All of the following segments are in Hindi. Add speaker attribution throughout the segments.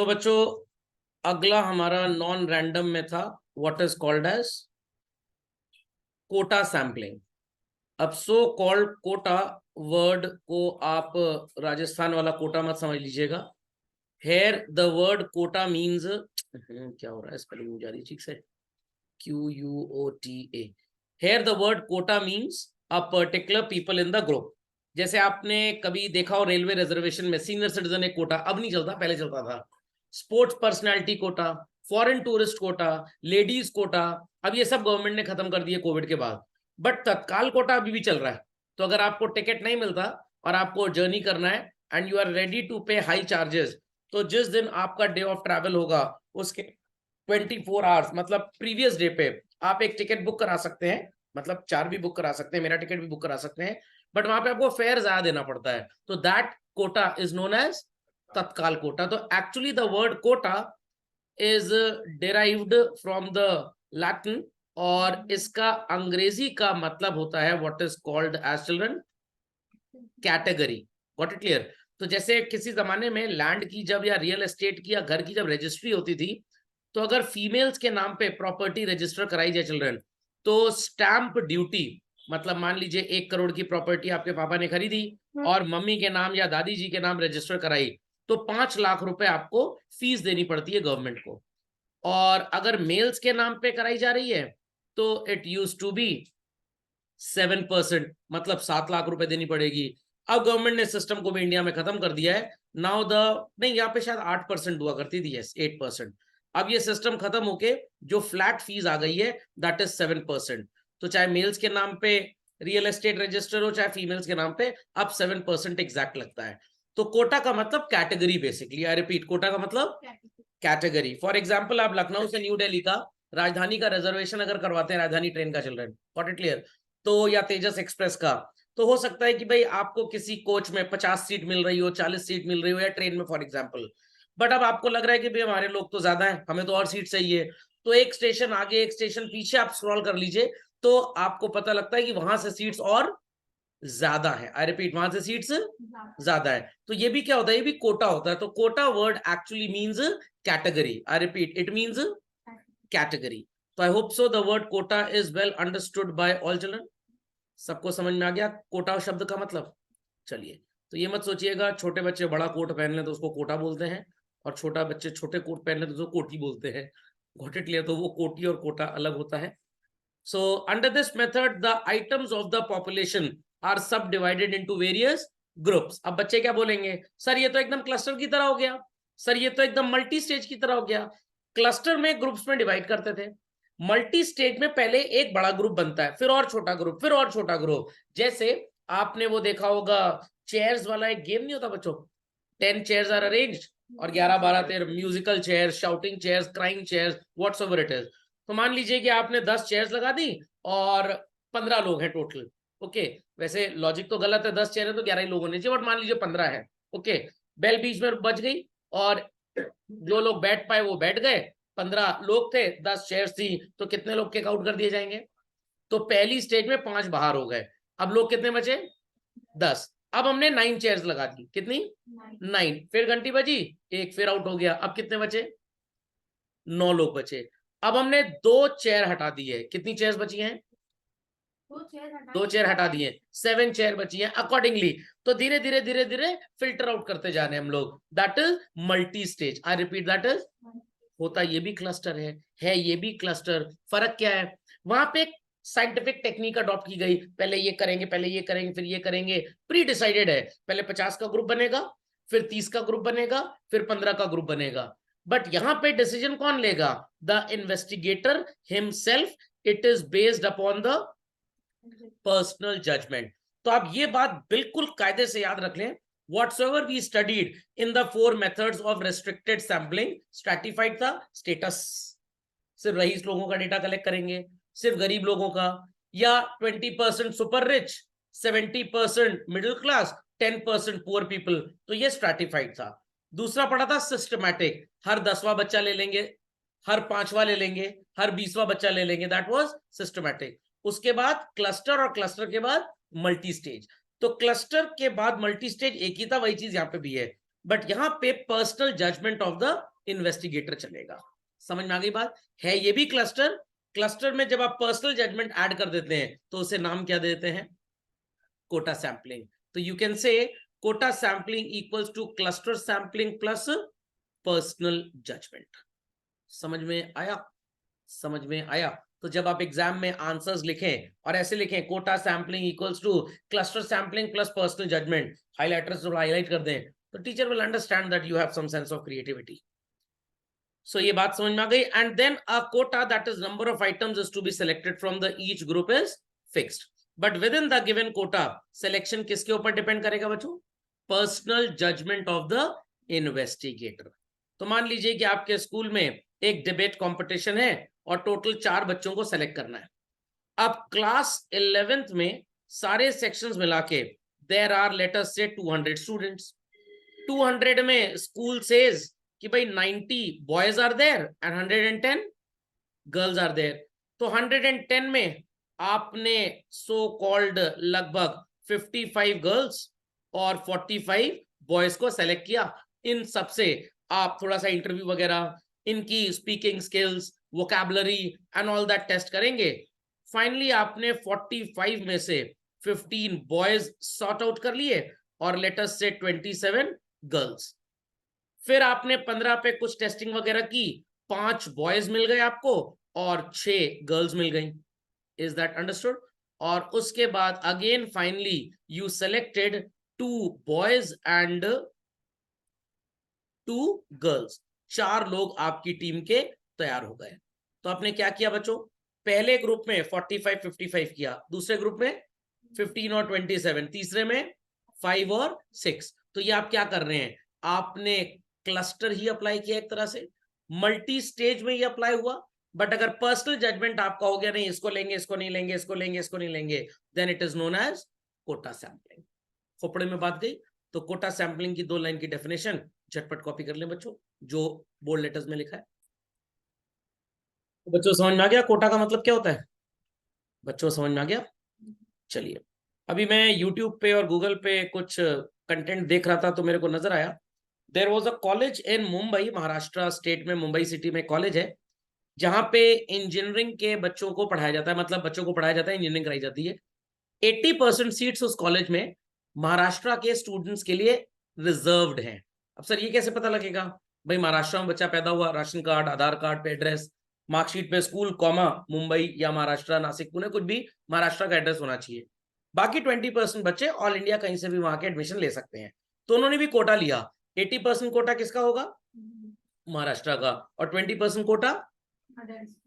Speaker 1: बच्चों, अगला हमारा नॉन रैंडम में था what is called as quota sampling. अब सो कॉल्ड कोटा वर्ड को आप राजस्थान वाला कोटा मत समझ लीजिएगा। Here the word quota means क्या हो रहा है, स्पेलिंग जा रही ठीक से, QUOTA। Here the word quota means a particular people in the group. जैसे आपने कभी देखा हो रेलवे रिजर्वेशन में सीनियर सिटीजन एक कोटा, अब नहीं चलता, पहले चलता था। Sports personality quota, foreign tourist quota, ladies quota, अब ये सब गवर्नमेंट ने खत्म कर दिए कोविड के बाद। बट तत्काल कोटा अभी भी चल रहा है। तो अगर आपको टिकट नहीं मिलता और आपको जर्नी करना है and you are ready to pay high charges, तो जिस दिन आपका डे ऑफ ट्रैवल होगा उसके 24 आवर्स मतलब प्रीवियस डे पे आप एक टिकट बुक करा सकते हैं। मतलब 4 भी बुक करा सकते हैं, मेरा टिकट भी बुक करा सकते हैं, बट वहां पे आपको फेयर ज्यादा देना पड़ता है। तो that quota is known as Tatkal quota. तो actually the word quota is derived from the Latin और इसका अंग्रेजी का मतलब होता है what is called as children category. Got it clear? तो जैसे किसी जमाने में लैंड की जब या रियल एस्टेट की या घर की जब रजिस्ट्री होती थी, तो अगर फीमेल्स के नाम पे प्रॉपर्टी रजिस्टर कराई जाए चिल्ड्रन, तो स्टैंप ड्यूटी, मतलब मान लीजिए 1 करोड़ की प्रॉपर्टी आपके पापा ने खरीदी और मम्मी के नाम या दादी जी के नाम रजिस्टर कराई, तो 5 लाख रुपए आपको फीस देनी पड़ती है गवर्नमेंट को। और अगर मेल्स के नाम पे कराई जा रही है तो इट यूज टू बी 7%, मतलब 7 लाख रुपए देनी पड़ेगी। अब गवर्नमेंट ने सिस्टम को भी इंडिया में खत्म कर दिया है। नाउ द नहीं, यहाँ पे शायद 8% हुआ करती थी, यस 8%। अब ये सिस्टम खत्म होके जो फ्लैट फीस आ गई है दैट इज 7%। तो चाहे मेल्स के नाम पे रियल एस्टेट रजिस्टर हो चाहे फीमेल्स के नाम पे, अब 7% एग्जैक्ट लगता है। तो कोटा का मतलब category basically. I repeat, quota का मतलब कैटेगरी। फॉर एग्जाम्पल, आप लखनऊ से न्यू दिल्ली का राजधानी का रिजर्वेशन अगर करवाते हैं, राजधानी ट्रेन का चिल्ड्रन, गॉट इट क्लियर, तो या तेजस एक्सप्रेस का, तो हो सकता है कि भाई आपको किसी कोच में 50 सीट मिल रही हो, 40 सीट मिल रही हो, या ट्रेन में फॉर एग्जाम्पल। बट अब आपको लग रहा है कि भाई हमारे लोग तो ज्यादा है, हमें तो और सीट चाहिए, तो एक स्टेशन आगे एक स्टेशन पीछे आप स्क्रॉल कर लीजिए, तो आपको पता लगता है कि वहां से सीट्स और ज्यादा है। आई रिपीट, वहां से सीट्स ज्यादा है। तो ये भी क्या होता है, ये भी कोटा होता है। तो quota word actually means category. I repeat, it means category. तो I hope so the word quota is well understood by all children. सबको समझ में आ गया कोटा शब्द का मतलब? चलिए, तो ये मत सोचिएगा छोटे बच्चे बड़ा कोट पहन ले तो उसको कोटा बोलते हैं, और छोटा बच्चे छोटे कोट पहन ले तो उसको कोटी बोलते हैं। घोटे लिए तो वो कोटी और कोटा अलग होता है। So under this method the items of the population are subdivided into various groups. अब बच्चे क्या बोलेंगे, सर ये तो एकदम क्लस्टर की तरह हो गया, सर ये तो एकदम मल्टी स्टेज की तरह हो गया। क्लस्टर में ग्रुप्स में डिवाइड करते थे, मल्टी स्टेज में पहले एक बड़ा ग्रुप बनता है, फिर और छोटा ग्रुप, फिर और छोटा ग्रुप। जैसे आपने वो देखा होगा चेयर्स वाला एक गेम नहीं होता बच्चों, 10 चेयर्स आर अरेंज्ड और 11 12 13 musical chairs, shouting chairs, crying chairs, whatsoever it is. तो मान लीजिए कि आपने 10 चेयर्स लगा दी और 15 लोग हैं टोटल। ओके, वैसे लॉजिक तो गलत है, 10 चेयर है तो 11 ही लोग होने चाहिए, बट मान लीजिए 15 है। ओके, बेल बीच में बज गई और जो लोग बैठ पाए वो बैठ गए। 15 लोग थे, 10 चेयर्स थी, तो कितने लोग किक आउट कर दिए जाएंगे? तो पहली स्टेज में 5 बाहर हो गए। अब लोग कितने बचे? 10। अब हमने 9 चेयर्स लगा दी, कितनी? 9। फिर घंटी बजी, एक फिर आउट हो गया। अब कितने बचे? 9 लोग बचे। अब हमने 2 चेयर हटा दी है, कितनी चेयर्स बची हैं? 2 चेयर हटा दिए, 7 चेयर बची हैं अकॉर्डिंगली। तो धीरे धीरे धीरे धीरे फिल्टर आउट करते जा रहे हैं हम लोग। That is multi stage. I repeat, that is, होता ये भी क्लस्टर है ये भी क्लस्टर। फर्क क्या है? वहां पे साइंटिफिक टेक्निक अडॉप्ट की गई, पहले ये करेंगे, पहले ये करेंगे, फिर ये करेंगे, प्री डिसाइडेड है। पहले 50 का ग्रुप बनेगा, फिर 30 का ग्रुप बनेगा, फिर 15 का ग्रुप बनेगा। बट यहां पे डिसीजन कौन लेगा? The investigator himself. It is based upon the personal judgment. तो आप ये बात बिल्कुल कायदे से याद रख लें, whatsoever we studied in the 4 methods of restricted sampling, stratified था स्टेटस, सिर्फ रईस लोगों का डेटा कलेक्ट करेंगे, सिर्फ गरीब लोगों का, या 20% super rich, 70% middle class, 10% poor people, तो ये स्ट्रैटिफाइड था। दूसरा पढ़ा था सिस्टमैटिक, हर 10वां बच्चा ले लेंगे, हर 5वां ले लेंगे, हर 20वां बच्चा ले लेंगे, दैट वाज सिस्टमैटिक। उसके बाद क्लस्टर, और क्लस्टर के बाद मल्टी स्टेज। तो क्लस्टर के बाद मल्टी स्टेज एक ही था, वही चीज यहां पे भी है। बट यहां पे personal judgement of the investigator चलेगा। समझ में आ गई बात? है ये भी क्लस्टर। क्लस्टर में जब आप पर्सनल जजमेंट ऐड कर देते हैं तो उसे नाम क्या देते हैं? Quota sampling. तो you can say quota sampling equals to cluster sampling plus personal judgment. समझ में आया? समझ में आया? तो जब आप एग्जाम में आंसर्स लिखें और ऐसे लिखें quota sampling equals to cluster sampling plus personal judgement, highlighters जो हाईलाइट कर दें, तो teacher will understand that you have some sense of creativity. So ये बात समझ में आ गई। And then a quota that is number of items is to be selected from the each group is fixed, but within the given quota selection किसके ऊपर डिपेंड करेगा बच्चों? Personal judgement of the investigator. तो मान लीजिए कि आपके स्कूल में एक डिबेट कंपटीशन है और टोटल 4 बच्चों को सेलेक्ट करना है। अब क्लास 11th में सारे सेक्शंस मिला के देयर आर लेट अस से 200 स्टूडेंट्स। 200 में स्कूल सेज कि भाई 90 boys are there and 110 girls are there. तो 110 में आपने सो कॉल्ड लगभग 55 गर्ल्स और 45 बॉयज को सेलेक्ट किया। इन सबसे आप थोड़ा सा इंटरव्यू वगैरह, इनकी speaking skills, vocabulary and all that test करेंगे। फाइनली आपने 45 में से 15 बॉयज सॉर्ट आउट कर लिए और लेट अस से 27 गर्ल्स। फिर आपने 15 पे कुछ टेस्टिंग वगैरह की, 5 बॉयज मिल गए आपको और 6 गर्ल्स मिल गई। Is that understood? और उसके बाद again finally you selected 2 boys and 2 girls. 4 लोग आपकी टीम के तैयार हो गए। तो आपने क्या किया बच्चों? पहले ग्रुप में 45 55 किया, दूसरे ग्रुप में 15 और 27, तीसरे में 5 और 6। तो ये आप क्या कर रहे हैं? आपने क्लस्टर ही अप्लाई किया, एक तरह से मल्टी स्टेज में ये अप्लाई हुआ। बट अगर पर्सनल जजमेंट आपका हो गया नहीं इसको लेंगे, इसको नहीं लेंगे, इसको लेंगे, इसको नहीं लेंगे, then it is known as quota sampling. खोपड़े में बात गई। तो कोटा सैंपलिंग की 2 लाइन की डेफिनेशन झटपट कॉपी कर लें बच्चों, जो बोल्ड लेटर्स में लिखा है। तो बच्चों समझ में आ गया कोटा का मतलब क्या होता है? बच्चों समझ में आ गया? चलिए, अभी मैं YouTube पे और Google पे कुछ कंटेंट देख रहा था तो मेरे को नजर आया, there was a college in Mumbai, Maharashtra state में, मुंबई सिटी में कॉलेज है जहां पे इंजीनियरिंग के बच्चों को पढ़ाया जाता है, मतलब बच्चों को पढ़ाया जाता है, इंजीनियरिंग कराई जाती है। 80% सीट्स उस कॉलेज में महाराष्ट्र के स्टूडेंट्स के लिए रिजर्व्ड हैं। अब सर ये कैसे पता लगेगा? भाई महाराष्ट्र में बच्चा पैदा हुआ, राशन कार्ड, आधार कार्ड पे एड्रेस, मार्कशीट पे स्कूल कॉमा मुंबई या महाराष्ट्र, नासिक, पुणे, कुछ भी महाराष्ट्र का एड्रेस होना चाहिए। बाकी 20% बच्चे ऑल इंडिया कहीं से भी वहां के एडमिशन ले सकते हैं। तो उन्होंने भी कोटा लिया। 80% कोटा किसका होगा? महाराष्ट्र का। और 20% कोटा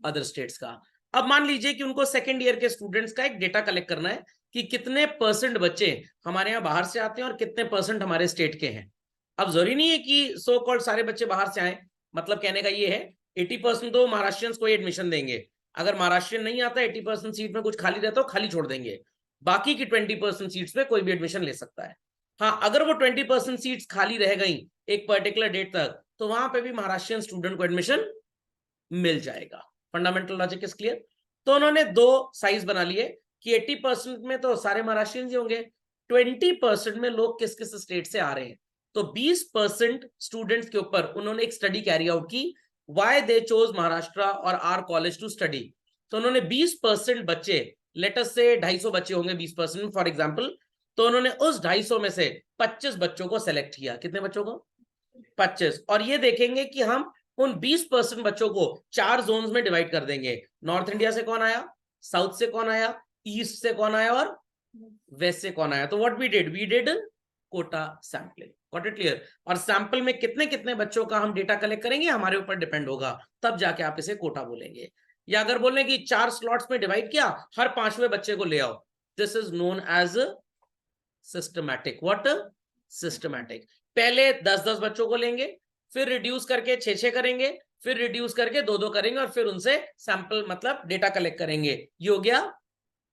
Speaker 1: अदर स्टेट्स का। अब मान लीजिए कि उनको सेकेंड ईयर के स्टूडेंट्स का एक डेटा कलेक्ट करना है कि कितने परसेंट बच्चे हमारे यहाँ बाहर से आते हैं और कितने परसेंट हमारे स्टेट के हैं। अब जरूरी नहीं है कि सो कॉल्ड सारे बच्चे बाहर से आए, मतलब कहने का ये है 80% तो महाराष्ट्रियंस को ही एडमिशन देंगे। अगर महाराष्ट्रियन नहीं आता 80% सीट में कुछ खाली रहता हो, खाली छोड़ देंगे। बाकी की 20% सीट्स पे कोई भी एडमिशन ले सकता है। हाँ, अगर वो 20% सीट्स खाली रह गई एक पर्टिकुलर डेट तक, तो वहां पे भी महाराष्ट्रियन स्टूडेंट को एडमिशन मिल जाएगा। Fundamental logic is clear? तो उन्होंने 2 साइज बना लिए कि 80% में तो सारे महाराष्ट्रियन ही होंगे, 20% में लोग किस किस स्टेट से आ रहे हैं। तो 20% स्टूडेंट्स के ऊपर उन्होंने एक स्टडी कैरी आउट की, व्हाई दे चोज महाराष्ट्र और आर कॉलेज टू स्टडी। तो उन्होंने 20% बच्चे, लेट अस से 250 बच्चे होंगे 20% फॉर एग्जांपल, तो उन्होंने उस 250 में से 25 बच्चों को सेलेक्ट किया। कितने बच्चों को? 25। और ये देखेंगे कि हम उन 20% बच्चों को 4 जोन्स में डिवाइड कर देंगे। नॉर्थ इंडिया से कौन आया, साउथ से कौन आया, ईस्ट से कौन आया और वेस्ट से कौन आया। तो what we did quota sampling. Got it clear? और सैंपल में कितने कितने बच्चों का हम डेटा कलेक्ट करेंगे हमारे ऊपर डिपेंड होगा, तब जाके आप इसे कोटा बोलेंगे। या अगर बोलें कि 4 स्लॉट्स में डिवाइड किया, हर 5वें बच्चे को ले आओ, this is known as systematic. What? Systematic. पहले 10-10 बच्चों को लेंगे, फिर रिड्यूस करके 6-6 करेंगे, फिर रिड्यूस करके 2-2 करेंगे और फिर उनसे सैंपल मतलब डेटा कलेक्ट करेंगे। ये हो गया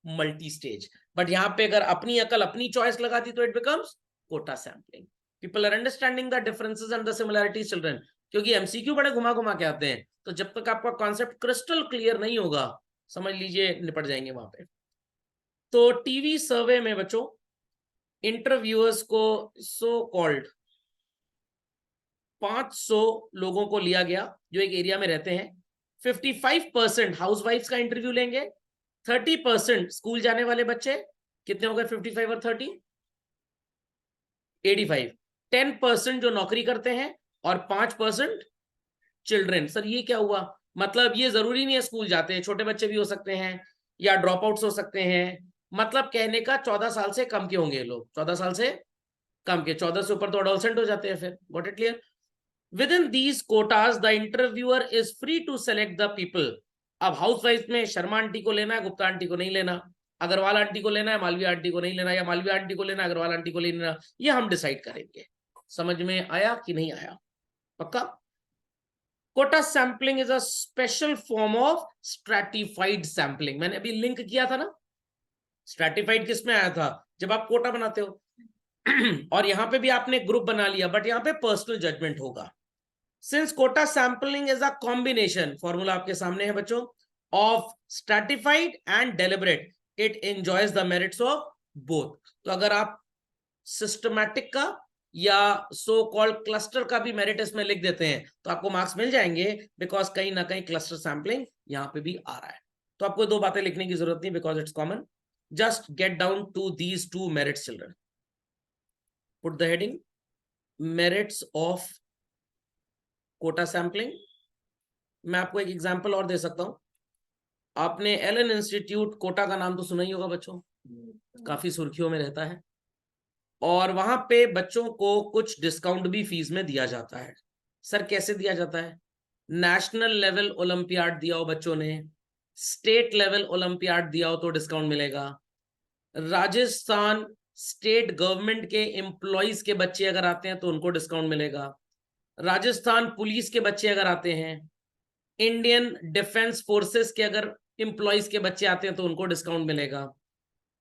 Speaker 1: मल्टी स्टेज। बट यहां पे अगर अपनी अकल अपनी चॉइस लगाती तो it becomes quota sampling. People are understanding the differences and the similarities children? क्योंकि एमसीक्यू बड़े घुमा घुमा के आते हैं, तो जब तक आपका कॉन्सेप्ट क्रिस्टल क्लियर नहीं होगा, समझ लीजिए निपट जाएंगे वहां पे। तो टीवी सर्वे में बच्चों इंटरव्यूअर्स को सो कॉल्ड 500 लोगों को लिया गया जो एक एरिया में रहते हैं। 55% हाउसवाइफ्स का इंटरव्यू लेंगे, 30% स्कूल जाने वाले बच्चे। कितने हो गए 55 और 30? 85। 10% जो नौकरी करते हैं और 5% चिल्ड्रेन। सर ये क्या हुआ? मतलब ये जरूरी नहीं है स्कूल जाते हैं, छोटे बच्चे भी हो सकते हैं या ड्रॉप आउट्स हो सकते हैं। मतलब कहने का 14 साल से कम के होंगे लोग, 14 साल से कम के, 14 से ऊपर तो अडोलसेंट हो जाते हैं फिर। Got it clear? Within these quotas, the interviewer is free to select the people. अब हाउसवाइफ में शर्मा आंटी को लेना है, गुप्ता आंटी को नहीं लेना, अग्रवाल आंटी को लेना है, मालवीय आंटी को नहीं लेना, या मालवीय आंटी को लेना है, अग्रवाल आंटी को नहीं लेना, ये हम डिसाइड करेंगे। समझ में आया कि नहीं आया? पक्का? Quota sampling is a special form of stratified sampling. मैंने अभी लिंक किया था ना, स्ट्रैटिफाइड किस में आया था? जब आप कोटा बनाते हो और यहां पे भी आपने ग्रुप बना लिया, बट यहां पे पर्सनल जजमेंट होगा। Since quota sampling is a combination, formula आपके सामने है बच्चों, of stratified and deliberate, it enjoys the merits of both. तो अगर आप सिस्टमैटिक का या सो कॉल्ड क्लस्टर का भी मेरिट इसमें लिख देते हैं तो आपको मार्क्स मिल जाएंगे, बिकॉज कहीं ना कहीं क्लस्टर सैम्पलिंग यहां पे भी आ रहा है। तो आपको दो बातें लिखने की जरूरत नहीं, because it's common. Just get down to these two merits children. Put the heading merits of quota sampling. मैं आपको एक एग्जांपल और दे सकता हूं। आपने एलन इंस्टीट्यूट कोटा का नाम तो सुना ही होगा बच्चों, काफी सुर्खियों में रहता है, और वहां पे बच्चों को कुछ डिस्काउंट भी फीस में दिया जाता है। सर कैसे दिया जाता है? नेशनल लेवल ओलंपियाड दिया हो बच्चों ने, स्टेट लेवल ओलंपियाड दिया हो तो डिस्काउंट मिलेगा, राजस्थान स्टेट गवर्नमेंट के एम्प्लॉइज के बच्चे अगर आते हैं तो उनको डिस्काउंट मिलेगा, राजस्थान पुलिस के बच्चे अगर आते हैं, इंडियन डिफेंस फोर्सेस के अगर एम्प्लॉइज के बच्चे आते हैं तो उनको डिस्काउंट मिलेगा,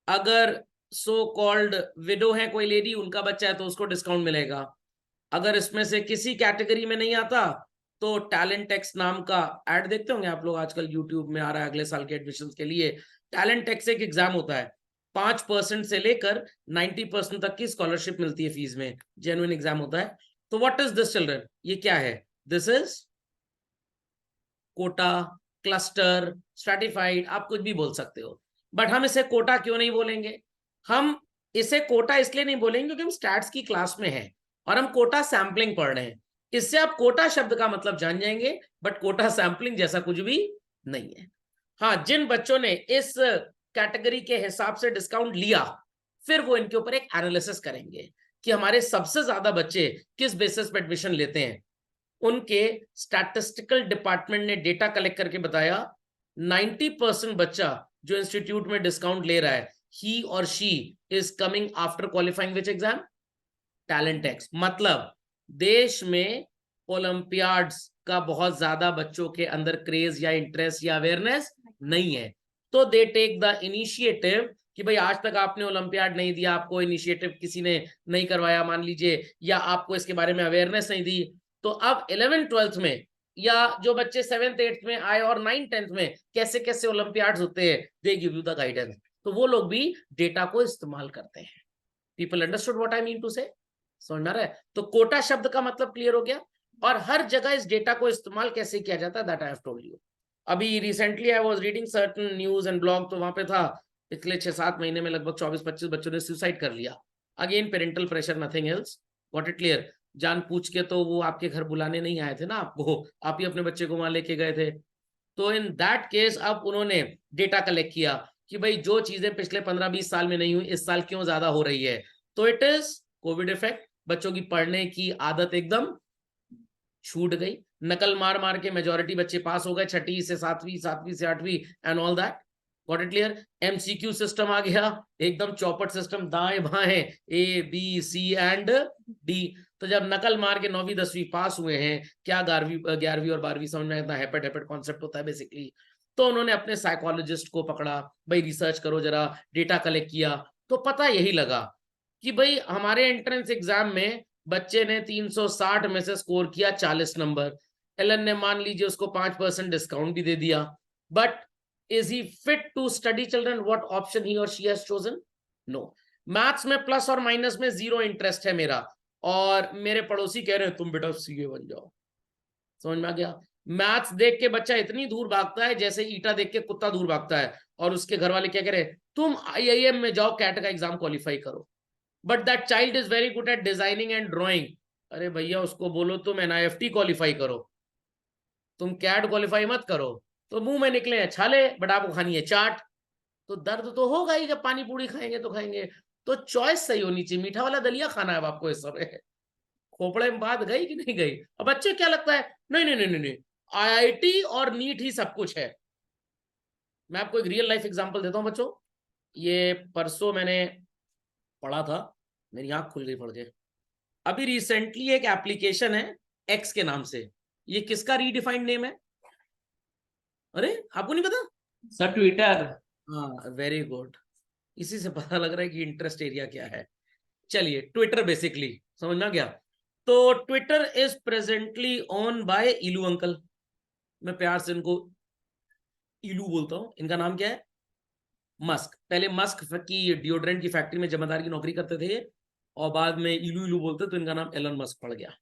Speaker 1: अगर सो कॉल्ड विडो है कोई लेडी, उनका बच्चा है तो उसको डिस्काउंट मिलेगा। अगर इसमें से किसी कैटेगरी में नहीं आता तो टैलेंट टेक्स नाम का ऐड देखते होंगे आप लोग, आजकल यूट्यूब में आ रहा है अगले साल के एडमिशन के लिए। टैलेंट टेक्स एक एग्जाम होता है, 5% से लेकर 90% तक की स्कॉलरशिप मिलती है फीस में, जेन्युइन एग्जाम होता है। तो व्हाट इज दिस चिल्ड्रन? ये क्या है? This is quota, cluster, stratified, आप कुछ भी बोल सकते हो, बट हम इसे कोटा क्यों नहीं बोलेंगे? हम इसे कोटा इसलिए नहीं बोलेंगे क्योंकि हम स्टैट्स की क्लास में हैं और हम कोटा सैंपलिंग पढ़ रहे हैं। इससे आप कोटा शब्द का मतलब जान जाएंगे, बट कोटा सैंपलिंग जैसा कुछ भी नहीं है। हाँ, जिन बच्चों ने इस कैटेगरी के हिसाब से डिस्काउंट लिया, फिर वो इनके ऊपर एक एनालिसिस करेंगे कि हमारे सबसे ज्यादा बच्चे किस बेसिस पे एडमिशन लेते हैं। उनके स्टैटिस्टिकल डिपार्टमेंट ने डेटा कलेक्ट करके बताया 90% बच्चा जो इंस्टीट्यूट में डिस्काउंट ले रहा है, ही और she is coming after qualifying which exam? Talentex. मतलब देश में ओलंपियाड्स का बहुत ज्यादा बच्चों के अंदर क्रेज या इंटरेस्ट या अवेयरनेस नहीं है, तो दे टेक द इनिशिएटिव कि भाई आज तक आपने ओलंपियाड नहीं दिया, आपको इनिशिएटिव किसी ने नहीं करवाया मान लीजिए, या आपको इसके बारे में अवेयरनेस नहीं दी, तो अब 11th-12th में या जो बच्चे 7th-8th में आए और 9th-10th में कैसे कैसे ओलंपियाड्स होते हैं, they give you the guidance. तो वो लोग भी डेटा को इस्तेमाल करते हैं। People understood what I mean to say? समझ में आ रहा है? तो कोटा शब्द का मतलब क्लियर हो गया, और हर जगह इस डेटा को इस्तेमाल कैसे किया जाता है that I have told you. अभी recently I was reading certain news and blog, तो वहां पे था पिछले 6-7 महीने में लगभग 24-25 बच्चों ने सुसाइड कर लिया। Again parental pressure, nothing else. Got it clear? जान पूछ के तो वो आपके घर बुलाने नहीं आए थे ना आपको, आप ही अपने बच्चे को वहां लेके गए थे। तो इन दैट केस अब उन्होंने डेटा कलेक्ट किया कि भाई जो चीजें पिछले 15-20 साल में नहीं हुई इस साल क्यों ज्यादा हो रही है। तो इट इज कोविड इफेक्ट, बच्चों की पढ़ने की आदत एकदम छूट गई, नकल मार मार के मेजोरिटी बच्चे पास हो गए 6वीं से 7वीं, 7वीं से 8वीं and all that. Got it clear? MCQ system आ गया, एकदम चौपट सिस्टम, दाएं बाएं A B C and D. तो जब नकल मार के 9वीं 10वीं पास हुए हैं, क्या 11वीं और 12वीं समझ में आता है? हेपेट हेपेट कॉन्सेप्ट होता है बेसिकली। तो उन्होंने अपने साइकोलॉजिस्ट को पकड़ा, भाई रिसर्च करो जरा, डेटा कलेक्ट किया, तो पता यही लगा कि भाई हमारे एंट्रेंस एग्जाम में बच्चे ने 360 में से स्कोर किया 40 नंबर। एलन ने मान लीजिए उसको 5% डिस्काउंट भी दे दिया, but is he fit to study children? What option he और she has chosen? No. Maths में प्लस और माइनस में 0 इंटरेस्ट है मेरा, और मेरे पड़ोसी कह रहे हैं तुम बेटा सीए बन जाओ। समझ में आ गया? मैथ्स देख के बच्चा इतनी दूर भागता है जैसे ईटा देख के कुत्ता दूर भागता है, और उसके घर वाले क्या कह रहे हैं, तुम आईआईएम में जाओ, कैट का एग्जाम क्वालिफाई करो। But that child is very good at designing and drawing. अरे भैया उसको बोलो तुम एनआईएफटी क्वालिफाई करो, तुम कैट क्वालिफाई मत करो। तो मुंह में निकले हैं छाले, बट आपको खानी है चाट, तो दर्द तो होगा ही, जब पानी पूरी खाएंगे तो खाएंगे। तो चॉइस सही होनी चाहिए, मीठा वाला दलिया खाना है अब आपको इस समय। खोपड़े में बात गई कि नहीं गई? अब बच्चे क्या लगता है, नहीं नहीं नहीं नहीं नहीं, आईआईटी और नीट ही सब कुछ है। मैं आपको एक रियल लाइफ एग्जांपल देता हूं बच्चों। ये परसों मैंने पढ़ा था, मेरी आंख खुल गई पढ़ के। अभी रिसेंटली एक एप्लीकेशन है एक्स के नाम से, ये किसका रीडिफाइंड नेम है? अरे आपको नहीं पता?
Speaker 2: Sir Twitter.
Speaker 1: हाँ वेरी गुड, इसी से पता लग रहा है कि इंटरेस्ट एरिया क्या है। चलिए ट्विटर बेसिकली समझ में आ गया। तो Twitter is presently own by Elon uncle, मैं प्यार से इनको इलू बोलता हूं। इनका नाम क्या है? मस्क। पहले मस्क की डिओड्रेंट की फैक्ट्री में जमादार की नौकरी करते थे और बाद में इलू इलू बोलते, तो इनका नाम एलन मस्क पड़ गया।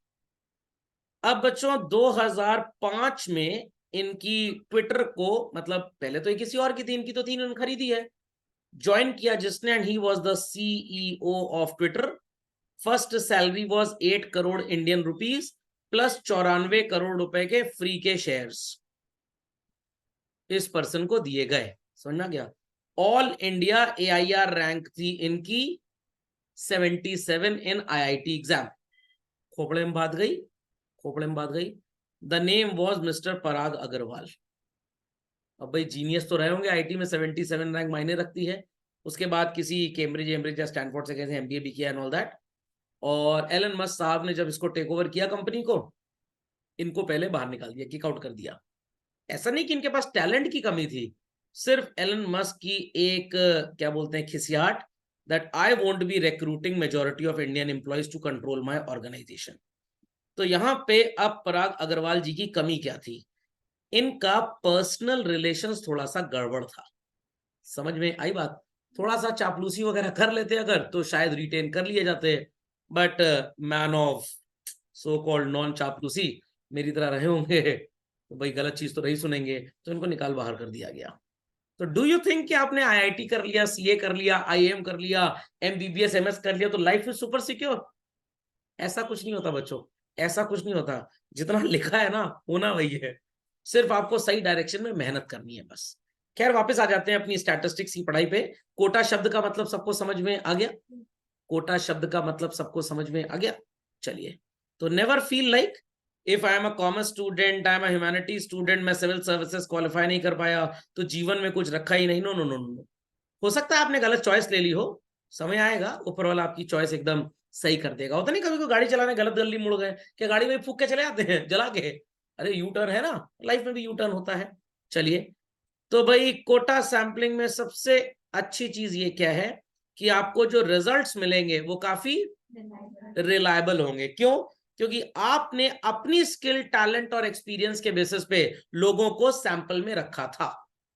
Speaker 1: अब बच्चों 2005 में इनकी ट्विटर को, मतलब पहले तो ये किसी और की थी, इनकी तो थी, इन्होंने खरीदी है, ज्वाइन किया जिसने, and he was the CEO of Twitter. First salary was 8 crore Indian rupees plus 94 crore रुपए के फ्री के शेयर्स इस पर्सन को दिए गए। समझना गया? ऑल इंडिया एआईआर रैंक थी इनकी 77 इन आईआईटी एग्जाम। खोपड़े में बात गई, खोपड़े में बात गई। द नेम वॉज मिस्टर पराग अग्रवाल। अब भाई जीनियस तो रहे होंगे, आईटी में 77 रैंक मायने रखती है। उसके बाद किसी कैम्ब्रिज एम्ब्रिज या स्टैनफोर्ड से कैसे एमबीए भी किया एंड ऑल दैट। और एलन मस्क साहब ने जब इसको टेक ओवर किया कंपनी को, इनको पहले बाहर निकाल दिया, किक आउट कर दिया। ऐसा नहीं कि इनके पास टैलेंट की कमी थी, सिर्फ एलन मस्क की एक क्या बोलते हैं खिसियाट, that I won't be recruiting majority of Indian employees to control my organisation. तो यहां पे अब पराग अग्रवाल जी की कमी क्या थी? इनका पर्सनल रिलेशंस थोड़ा सा गड़बड़ था। समझ में आई बात? थोड़ा सा चापलूसी वगैरह कर लेते अगर, तो शायद रिटेन कर लिए जाते। But man of so called non चापलूसी मेरी तरह रहे होंगे तो भाई गलत चीज तो नहीं सुनेंगे, तो इनको निकाल बाहर कर दिया गया। तो डू यू थिंक कि आपने आईआईटी कर लिया, सीए कर लिया, आईएम कर लिया, एमबीबीएस एमएस कर लिया तो लाइफ इज सुपर सिक्योर? ऐसा कुछ नहीं होता बच्चों, ऐसा कुछ नहीं होता। जितना लिखा है ना होना वही है, सिर्फ आपको सही डायरेक्शन में मेहनत करनी है बस। खैर वापस आ जाते हैं अपनी स्टैटिस्टिक्स की पढ़ाई पे। कोटा शब्द का मतलब सबको समझ में आ गया? कोटा शब्द का मतलब सबको समझ में आ गया? चलिए, तो never feel like if I am a commerce student, I am a humanity student, मैं सिविल सर्विसेज क्वालिफाई नहीं कर पाया तो जीवन में कुछ रखा ही नहीं। नो नो नो नो, हो सकता है आपने गलत चॉइस ले ली हो, समय आएगा ऊपर वाला आपकी चॉइस एकदम सही कर देगा। होता नहीं कभी कोई गाड़ी चलाने गलत गली मुड़ गए, क्या गाड़ी में फूक के चले आते हैं जला के? अरे यू टर्न है ना, लाइफ में भी यू टर्न होता है। चलिए, तो भाई कोटा सैंपलिंग में सबसे अच्छी चीज ये क्या है कि आपको जो रिजल्ट्स मिलेंगे वो काफी रिलायबल होंगे। क्यों? क्योंकि आपने अपनी स्किल, टैलेंट और एक्सपीरियंस के बेसिस पे लोगों को सैंपल में रखा था।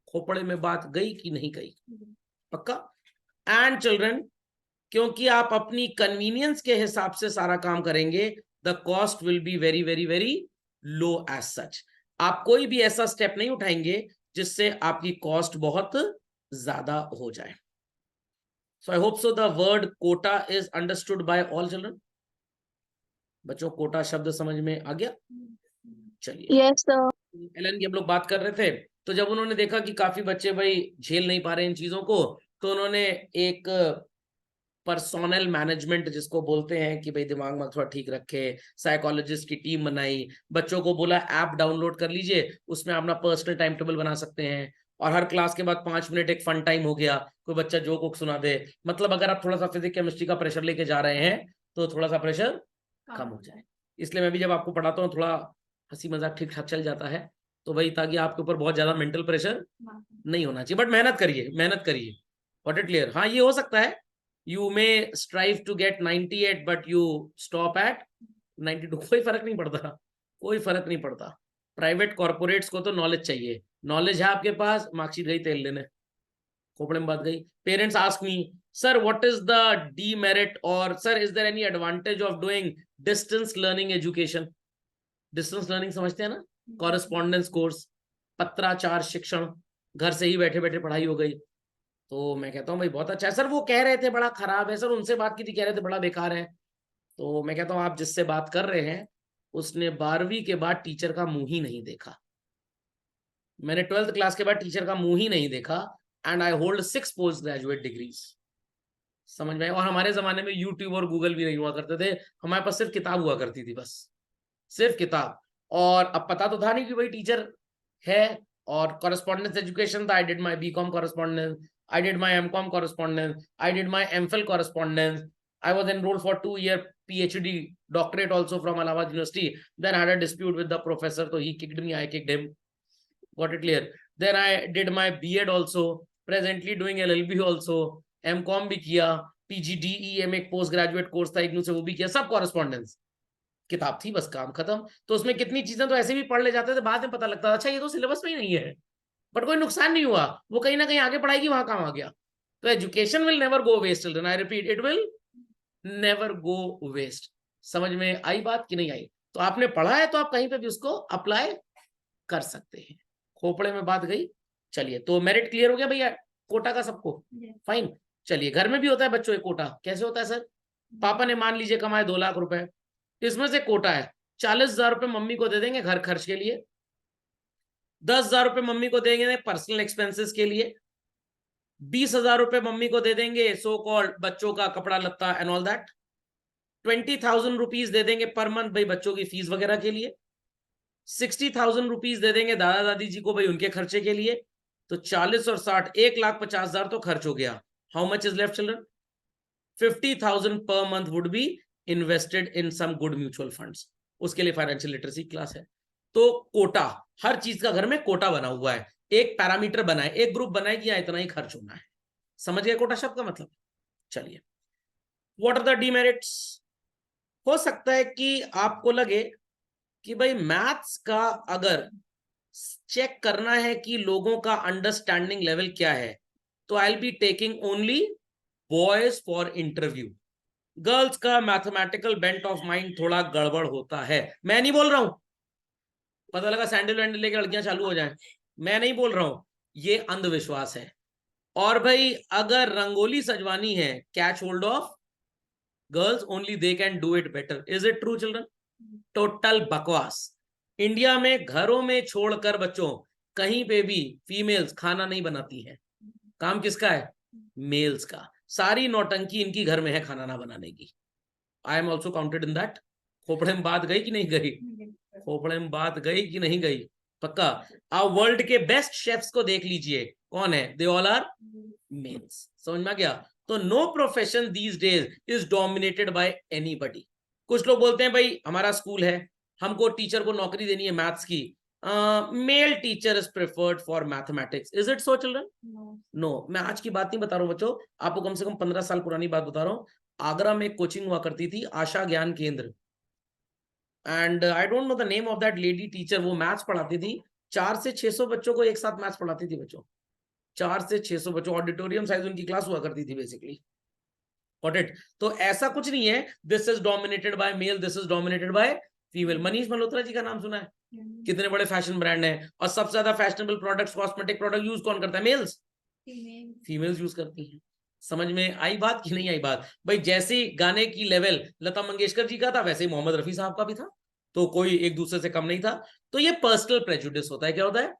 Speaker 1: खोपड़े में बात गई कि नहीं गई? पक्का? एंड चिल्ड्रन, क्योंकि आप अपनी कन्वीनियंस के हिसाब से सारा काम करेंगे, the cost will be very very very low as such. आप कोई भी ऐसा स्टेप नहीं उठाएंगे जिससे आपकी कॉस्ट बहुत ज्यादा हो जाए। So I hope so the word quota is understood by all children. बच्चों कोटा शब्द समझ में आ गया? चलिए,
Speaker 3: यस सर।
Speaker 1: एलन की हम लोग बात कर रहे थे, तो जब उन्होंने देखा कि काफी बच्चे भाई झेल नहीं पा रहे इन चीजों को, तो उन्होंने एक पर्सोनल मैनेजमेंट जिसको बोलते हैं कि भाई दिमाग में थोड़ा ठीक रखे, साइकोलॉजिस्ट की टीम बनाई, बच्चों को बोला ऐप डाउनलोड कर लीजिए, उसमें अपना पर्सनल टाइम टेबल बना सकते हैं, और हर क्लास के बाद 5 मिनट एक फन टाइम हो गया, कोई बच्चा जोक वोक सुना दे। मतलब अगर आप थोड़ा सा फिजिक्स केमिस्ट्री का प्रेशर लेके जा रहे हैं तो थोड़ा सा प्रेशर कम हो जाए। इसलिए मैं भी जब आपको पढ़ाता हूँ थोड़ा हंसी मजाक ठीक ठाक चल जाता है, तो भाई ताकि आपके ऊपर बहुत ज्यादा मेंटल प्रेशर नहीं होना चाहिए। बट मेहनत करिए, मेहनत करिए। What it clear? हाँ ये हो सकता है you may strive to get 98 but you stop at 92, कोई फर्क नहीं पड़ता, कोई फर्क नहीं पड़ता। प्राइवेट कॉर्पोरेट्स को तो नॉलेज चाहिए, नॉलेज है आपके पास, मार्कशीट गई तेल लेने। खोपड़े में बात गई. Parents ask me, sir what is the demerit और sir is there any advantage of doing distance learning education. Distance learning समझते हैं ना, कॉरेस्पॉन्डेंस कोर्स, पत्राचार शिक्षण, घर से ही बैठे बैठे पढ़ाई हो गई. तो मैं कहता हूँ भाई बहुत अच्छा है सर. वो कह रहे थे बड़ा खराब है सर, उनसे बात की थी, कह रहे थे बड़ा बेकार है. तो मैं कहता हूँ आप जिससे बात कर रहे हैं उसने 12वीं के बाद टीचर का मुंह ही नहीं देखा. मैंने 12th क्लास के बाद टीचर का मुंह ही नहीं देखा. And I hold 6 post graduate degrees. समझ में. और हमारे जमाने में यूट्यूब और गूगल भी नहीं हुआ करते थे, हमारे पास सिर्फ किताब हुआ करती थी, बस सिर्फ किताब. और अब पता तो था नहीं कि भाई टीचर है. और कॉरेस्पॉन्डेंस एजुकेशन था. I did my BCom correspondence, I did my MCom correspondence, I did my MPhil correspondence, I was enrolled for 2-year PhD doctorate also from Allahabad University. Then I had a dispute with the professor, so he kicked me, I kicked him. Got it clear? Then I did my B.Ed also, presently doing LLB also, MCom भी किया, PGDEM एक पोस्ट ग्रेजुएट कोर्स था इग्नू से, वो भी किया. सब कॉरेस्पॉन्डेंस. किताब थी, बस काम खत्म. तो उसमें कितनी चीजें तो ऐसे भी पढ़ ले जाते थे, बाद में पता लगता था अच्छा ये तो सिलेबस में ही नहीं है, बट कोई नुकसान नहीं हुआ, वो कहीं ना कहीं आगे पढ़ाई की वहां काम आ गया. तो education will never go waste children. I repeat, it will never go waste. समझ में आई बात कि नहीं आई? तो आपने पढ़ा है तो आप कहीं पे भी उसको अप्लाई कर सकते हैं. खोपड़े में बात गई. चलिए, तो मेरिट क्लियर हो गया भैया कोटा का सबको? फाइन. चलिए, घर में भी होता है बच्चों एक कोटा. कैसे होता है सर? पापा ने मान लीजिए कमाए 2 लाख रुपए, इसमें से कोटा है 40,000 रुपए मम्मी को दे देंगे घर खर्च के लिए, 10,000 रुपए मम्मी को देंगे पर्सनल एक्सपेंसेस के लिए, 20,000 रुपए मम्मी को दे देंगे सो कॉल्ड बच्चों का कपड़ा लत्ता एंड ऑल दैट, 20,000 रुपीज दे देंगे पर मंथ भाई बच्चों की फीस वगैरह के लिए, 60,000 रुपीज दे देंगे दादा दादी जी को भाई उनके खर्चे के लिए. तो 40 और 60, 1,50,000 तो खर्च हो गया. How much is left children? 50,000 per month would be invested in some good mutual funds. उसके लिए फाइनेंशियल लिटरेसी क्लास है. तो कोटा, हर चीज का घर में कोटा बना हुआ है. एक पैरामीटर बनाए, एक ग्रुप बनाए कि यहाँ इतना ही खर्च होना है. समझ गए कोटा शब्द का मतलब? चलिए, व्हाट आर द डीमेरिट्स? हो सकता है कि आपको लगे कि भाई मैथ्स का अगर चेक करना है कि लोगों का अंडरस्टैंडिंग लेवल क्या है, तो आई will be taking only boys for interview. Girls का मैथमेटिकल बेंट ऑफ माइंड थोड़ा गड़बड़ होता है. मैं नहीं बोल रहा हूं, पता लगा सैंडल वैंडल लेकर लड़कियां चालू हो जाएं, मैं नहीं बोल रहा हूं, ये अंधविश्वास है. और भाई अगर रंगोली सजवानी है, catch hold of girls, only they can do it better. Is it true children? Total बकवास. इंडिया में घरों में छोड़कर बच्चों कहीं पे भी फीमेल्स खाना नहीं बनाती हैं. काम किसका है? मेल्स का. सारी नौटंकी इनकी घर में है खाना ना बनाने की. I am also counted in that. खोपड़े में बात गई कि नहीं गई? खोपड़े में बात गई कि नहीं गई? पक्का. आप वर्ल्ड के बेस्ट शेफ्स को देख लीजिए, कौन है? They all are males. समझ में आ गया? तो no profession these days is dominated by anybody. कुछ लोग बोलते हैं भाई हमारा स्कूल है, हमको टीचर को नौकरी देनी है मैथ्स की, male teacher is preferred for mathematics. Is it so children? No. मैं आज की बात नहीं बता रहा हूं बच्चों, आपको कम से कम 15 साल पुरानी बात बता रहा हूं. आगरा में एक कोचिंग हुआ करती थी, आशा ज्ञान केंद्र. And I don't know the name of that lady teacher. वो मैथ्स पढ़ाती थी, 400 से 600 बच्चों को एक साथ मैथ्स पढ़ाती थी बच्चों. 400 से 600 बच्चों, ऑडिटोरियम साइज उनकी क्लास हुआ करती थी बेसिकली. Got it? तो ऐसा कुछ नहीं है this is dominated by male, this is dominated by female. Manish Malhotra ji का नाम सुना है? कितने बड़े फैशन ब्रांड है, और सबसे ज्यादा fashionable products, cosmetic product use कौन करता है? मेल्स. फीमेल्स यूज करती हैं. समझ में आई बात कि नहीं आई बात? भाई जैसे गाने की लेवल लता मंगेशकर जी का था, वैसे ही मोहम्मद रफी साहब का भी था. तो कोई एक दूसरे से कम नहीं था. तो ये पर्सनल प्रेजुडिस होता है. क्या होता है?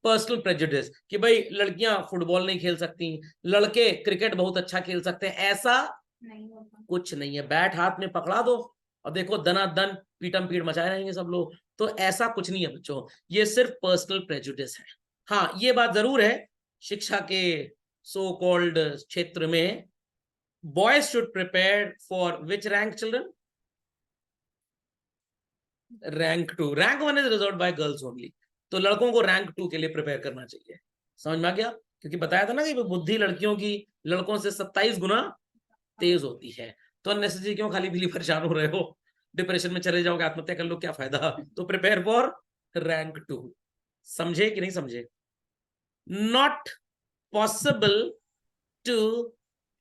Speaker 1: Personal prejudice. कि भाई लड़कियां फुटबॉल नहीं खेल सकती, लड़के क्रिकेट बहुत अच्छा खेल सकते हैं. ऐसा नहीं होता. कुछ नहीं है. बैट हाथ में पकड़ा दो और देखो दनादन पीटम पीट मचाए रहेंगे सब लोग. तो ऐसा कुछ नहीं है बच्चों, ये सिर्फ पर्सनल प्रेजुडिस है. हाँ, ये बात जरूर है, शिक्षा के सो कॉल्ड क्षेत्र में boys should prepare for which rank children? Rank 2. Rank 1 is reserved by girls only. तो लड़कों को रैंक 2 के लिए प्रिपेयर करना चाहिए. समझ में आ गया? क्योंकि बताया था ना कि बुद्धि लड़कियों की लड़कों से 27 गुना तेज होती है. तो अननेसेसरी क्यों खाली पीली परेशान हो रहे हो? डिप्रेशन में चले जाओगे, आत्महत्या कर लो, क्या फायदा? तो प्रिपेयर फॉर रैंक 2. समझे कि नहीं समझे? Not possible to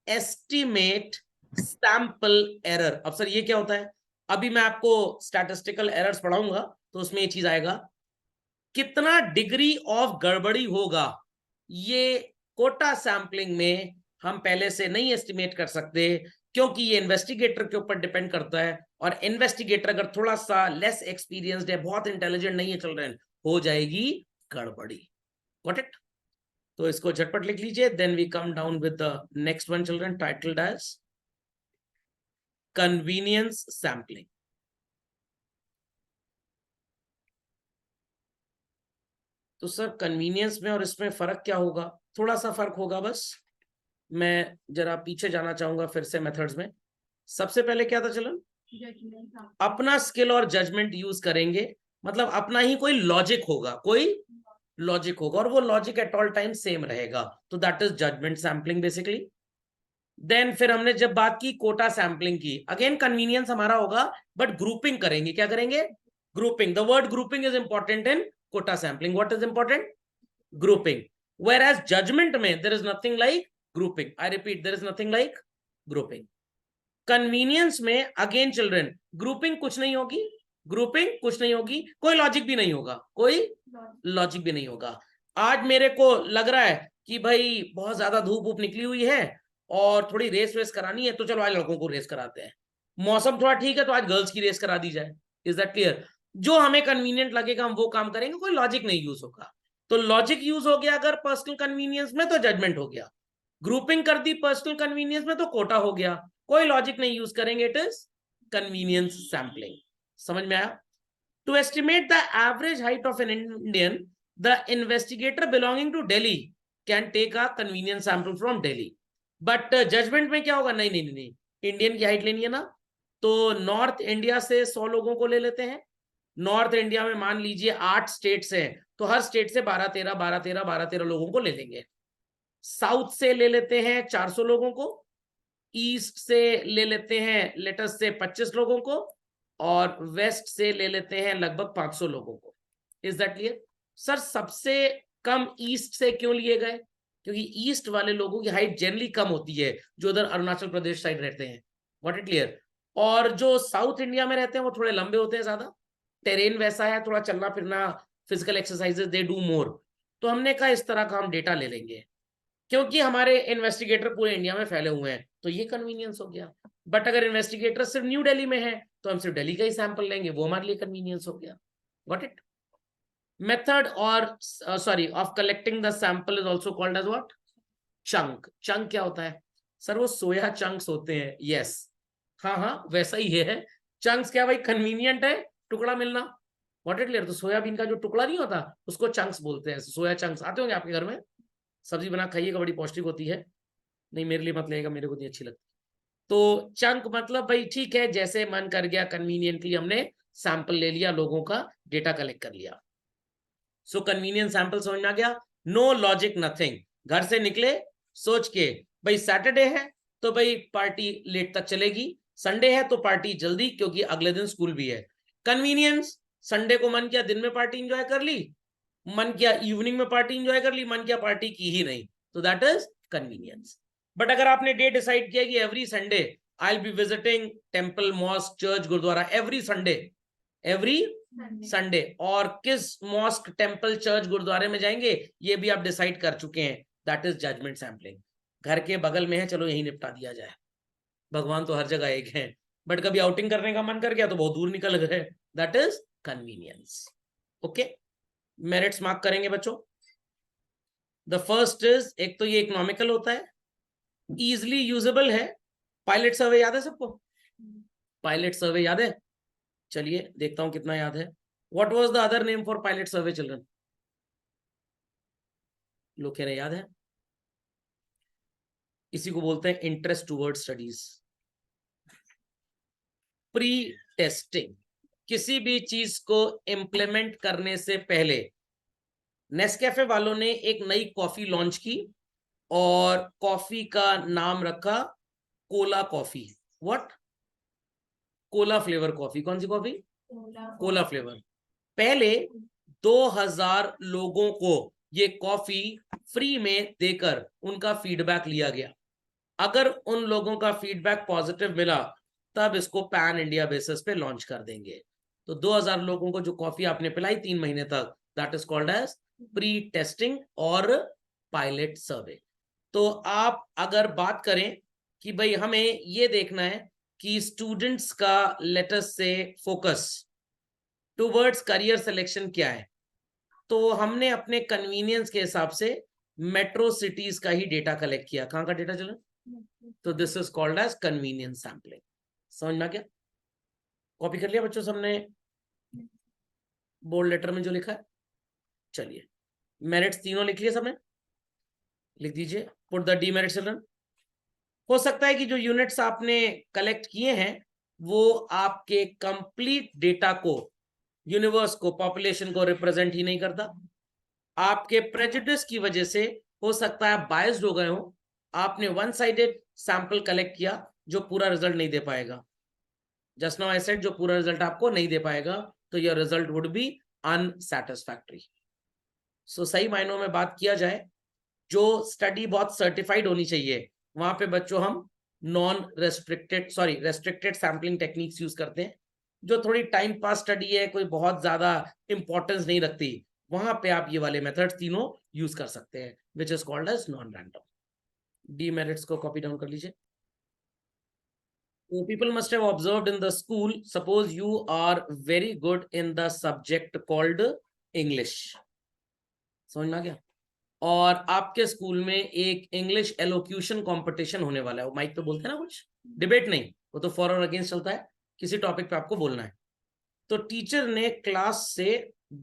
Speaker 1: estimate sample error. अब सर ये क्या होता है? अभी मैं आपको स्टैटिस्टिकल एरर्स पढ़ाऊंगा तो उसमें ये चीज आएगा, कितना डिग्री ऑफ गड़बड़ी होगा ये कोटा सैंपलिंग में हम पहले से नहीं एस्टिमेट कर सकते, क्योंकि ये इन्वेस्टिगेटर के ऊपर डिपेंड करता है, और इन्वेस्टिगेटर अगर थोड़ा सा लेस एक्सपीरियंस्ड है, बहुत इंटेलिजेंट नहीं है चिल्ड्रन, हो जाएगी गड़बड़ी। Got it? तो इसको झटपट लिख लीजिए। Then we come down with the next one children, titled as convenience sampling. तो सर कन्वीनियंस में और इसमें फर्क क्या होगा? थोड़ा सा फर्क होगा बस। मैं जरा पीछे जाना चाहूंगा फिर से मेथड्स में। सबसे पहले क्या था चलन? अपना स्किल और जजमेंट यूज करेंगे, मतलब अपना ही कोई लॉजिक होगा, कोई लॉजिक होगा, और वो logic at all time same रहेगा, तो that is judgment sampling basically. Then फिर हमने जब बात की कोटा सैंपलिंग की, अगेन कन्वीनियंस हमारा होगा, बट ग्रुपिंग करेंगे। क्या करेंगे? Grouping. The word grouping is important in quota sampling. What is important? Grouping. Whereas judgment में there is nothing like grouping. I repeat, there is nothing like grouping. Convenience में again children, grouping कुछ नहीं होगी, grouping कुछ नहीं होगी, कोई लॉजिक भी नहीं होगा, कोई लॉजिक भी नहीं होगा। आज मेरे को लग रहा है कि भाई बहुत ज्यादा धूप वूप निकली हुई है और थोड़ी रेस वेस करानी है, तो चलो आज लड़कों को रेस कराते हैं। मौसम थोड़ा ठीक है तो आज गर्ल्स की रेस करा दी जाए। Is that clear? जो हमें कन्वीनियंट लगेगा हम वो काम करेंगे, कोई लॉजिक नहीं यूज होगा। तो लॉजिक यूज हो गया अगर पर्सनल कन्वीनियंस में तो जजमेंट हो गया, ग्रुपिंग कर दी पर्सनल कन्वीनियंस में तो कोटा हो गया, कोई लॉजिक नहीं यूज करेंगे, इट इज कन्वीनियंस सैंपलिंग। समझ में आया? To estimate the average height of an Indian, the investigator belonging to Delhi can take a convenience sample from Delhi. But judgment में क्या होगा? नहीं नहीं नहीं, इंडियन की हाइट लेनी है ना, तो नॉर्थ इंडिया से 100 लोगों को ले लेते हैं। नॉर्थ इंडिया में मान लीजिए 8 स्टेट्स हैं, तो हर स्टेट से 12-13 लोगों को ले लेंगे। साउथ से ले लेते हैं 400 लोगों को, ईस्ट से ले लेते हैं लेटस से 25 लोगों को, और वेस्ट से ले लेते हैं लगभग 500 लोगों को। Is that clear? सर सबसे कम ईस्ट से क्यों लिए गए? क्योंकि ईस्ट वाले लोगों की हाइट जनरली कम होती है, जो उधर अरुणाचल प्रदेश साइड रहते हैं। What it clear? और जो साउथ इंडिया में रहते हैं वो थोड़े लंबे होते हैं, ज्यादा टेरेन वैसा है, थोड़ा चलना फिरना, physical exercises they do more. तो हमने कहा इस तरह का हम डेटा ले लेंगे, क्योंकि हमारे इन्वेस्टिगेटर पूरे इंडिया में फैले हुए हैं, तो ये कन्वीनियंस हो गया। बट अगर इन्वेस्टिगेटर सिर्फ न्यू दिल्ली में है तो हम सिर्फ दिल्ली का ही सैंपल लेंगे, वो हमारे लिए कन्वीनियंस हो गया। Got it? मेथड और sorry of collecting the sample is also called as what? Chunk. Chunk क्या होता है? सर वो सोया चंक्स होते हैं। यस, हाँ हाँ वैसा ही है। चंक्स क्या भाई? कन्वीनियंट है टुकड़ा मिलना। What it clear? तो सोयाबीन का जो टुकड़ा नहीं होता उसको चंक्स बोलते हैं। सोया चंक्स आते होंगे आपके घर में, सब्जी बना खाइएगा, बड़ी पौष्टिक होती है। नहीं मेरे लिए मत लेगा, मेरे को नहीं अच्छी लगती। तो चंक मतलब भाई ठीक है, जैसे मन कर गया कन्वीनियंटली हमने सैंपल ले लिया, लोगों का डेटा कलेक्ट कर लिया। सो कन्वीनियंट सैंपल समझ में आ गया? नो लॉजिक नथिंग, घर से निकले सोच के भाई सैटरडे है तो भाई पार्टी लेट तक चलेगी, संडे है तो पार्टी जल्दी क्योंकि अगले दिन स्कूल भी है। कन्वीनियंस, संडे को मन किया दिन में पार्टी एंजॉय कर ली, मन किया इवनिंग में पार्टी एंजॉय कर ली, मन किया पार्टी की ही नहीं, तो दैट इज कन्वीनियंस। बट अगर आपने डे डिसाइड किया कि every Sunday I will be visiting temple, mosque, church, gurdwara every Sunday, every Sunday, और किस मॉस्क, टेम्पल, चर्च, गुरुद्वारे में जाएंगे ये भी आप डिसाइड कर चुके हैं, दैट इज जजमेंट सैंपलिंग। घर के बगल में है, चलो यही निपटा दिया जाए, भगवान तो हर जगह एक है, बट कभी आउटिंग करने का मन कर गया तो बहुत दूर निकल गए, that is convenience. Okay, merits mark करेंगे बच्चों। द फर्स्ट इज, एक तो ये इकोनॉमिकल होता है, इजिली यूजेबल है। पायलट सर्वे याद है सबको? पायलट सर्वे याद है? चलिए देखता हूं कितना याद है। What was the other name for pilot survey children? लोग कह रहे याद है? इसी को बोलते हैं interest towards studies. Pre testing, किसी भी चीज को इंप्लीमेंट करने से पहले नेस्कैफे वालों ने एक नई कॉफी लॉन्च की और कॉफी का नाम रखा Cola coffee. What? Cola flavour coffee. कौन सी कॉफी? Cola flavour. पहले 2000 लोगों को ये कॉफी फ्री में देकर उनका फीडबैक लिया गया। अगर उन लोगों का फीडबैक पॉजिटिव मिला तब इसको पैन इंडिया बेसिस पे लॉन्च कर देंगे। तो 2000 लोगों को जो कॉफी आपने पिलाई 3 महीने तक, that is called as pre testing और पायलट सर्वे। तो आप अगर बात करें कि भाई हमें ये देखना है कि स्टूडेंट्स का let's say focus towards career selection क्या है, तो हमने अपने कन्वीनियंस के हिसाब से मेट्रो सिटीज का ही डेटा कलेक्ट किया। कहां का डेटा चला? तो this is called as convenience sampling. समझ में आ गया? कॉपी कर लिया बच्चों सबने बोल्ड लेटर में जो लिखा है? चलिए, मेरिट्स तीनों लिख लिए सबने? लिख दीजिए, पुट द डीमेरिट चिल्ड्रन। हो सकता है कि जो यूनिट्स आपने कलेक्ट किए हैं वो आपके कंप्लीट डेटा को, यूनिवर्स को, पॉपुलेशन को रिप्रेजेंट ही नहीं करता। आपके प्रेजुडिस की वजह से हो सकता है बायस्ड हो गए हो, आपने वन साइडेड सैंपल कलेक्ट किया जो पूरा रिजल्ट नहीं दे पाएगा। जस्ट नाउ आई सेड जो पूरा रिजल्ट आपको नहीं दे पाएगा, तो your result would be unsatisfactory. सो सही मायनों में बात किया जाए, जो स्टडी बहुत सर्टिफाइड होनी चाहिए वहां पे बच्चों हम रेस्ट्रिक्टेड सैम्पलिंग टेक्निक्स यूज करते हैं। जो थोड़ी टाइम पास स्टडी है, कोई बहुत ज्यादा इंपॉर्टेंस नहीं रखती, वहां पे आप ये वाले मेथड्स तीनों यूज कर सकते हैं, which is called as non random. Demerits को कॉपी डाउन कर लीजिए। People must have observed in the school, suppose you are very good in the subject called English, समझ में आ गया? और आपके स्कूल में एक इंग्लिश एलोक्यूशन कंपटीशन होने वाला है। वो माइक पे बोलते हैं ना, कुछ डिबेट नहीं, वो तो फॉर और अगेंस्ट चलता है, किसी टॉपिक पे आपको बोलना है। तो टीचर ने क्लास से